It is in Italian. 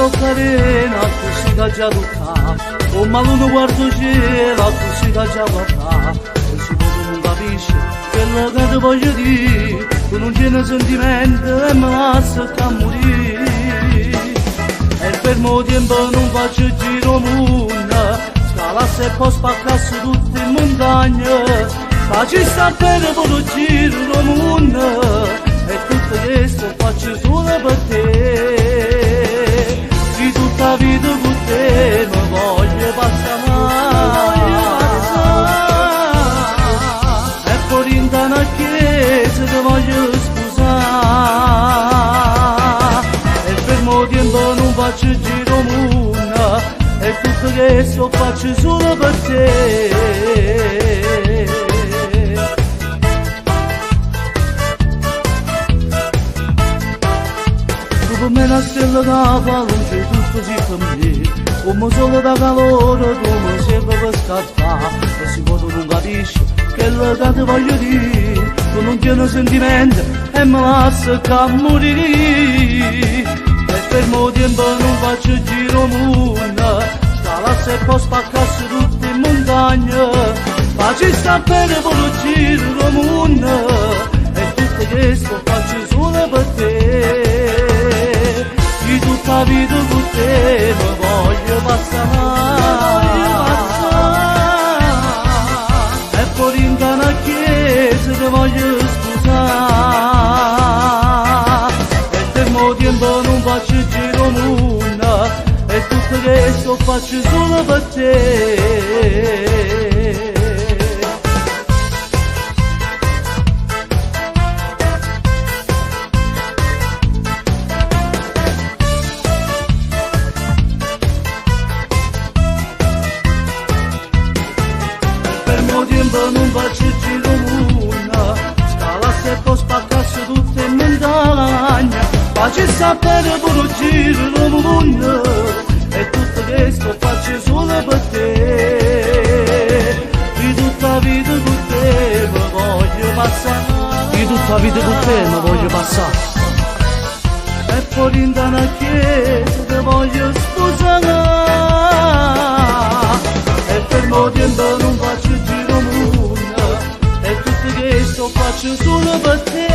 carena, tu si da già duca, o maluno guardo gela, tu si da già guarda, e si può non capisce, quello che ti voglio dire, tu non tieni sentimento e me lascia a morire. E per mo' tempo non faccio il giro mondo, scalasse e poi spaccasse tutte le montagne, ma ci sta bene per il giro mondo, e tutto questo faccio solo per te. Di tutta vita con te mi voglio passare, e poi in una chiesa ti voglio scusare. E per mo' tempo non faccio il giro mondo, e tutto questo faccio solo per te. Come una stella da luce tutto si fa me, come solo da calore tu mi serve per scappare, e si può non capisce quello che ti voglio dire, tu non tieni sentimento e mi lascia a morire. E per mo' tempo non faccio il giro mondo, scalasse e poi spaccasse tutte le montagne, ma ci sta bene per il giro mondo, e tutto questo faccio solo per te. Di tutta vita con te mi voglio passare, e poi in una chiesa ti voglio scusare. E per mo' tempo non faccio il giro mondo, e tutto questo faccio solo per te. Non faccio il giro mondo, scalasse e poi spaccasse tutte le montagne, ma ci sta bene per il giro mondo, e tutto questo faccio solo per te. Di tutta vita con te mi voglio passare, di tutta vita con te mi voglio passare, e poi in una chiesa ti voglio sposare. E per mo' tempo non faccio il giro mondo, e tutto questo faccio solo per te.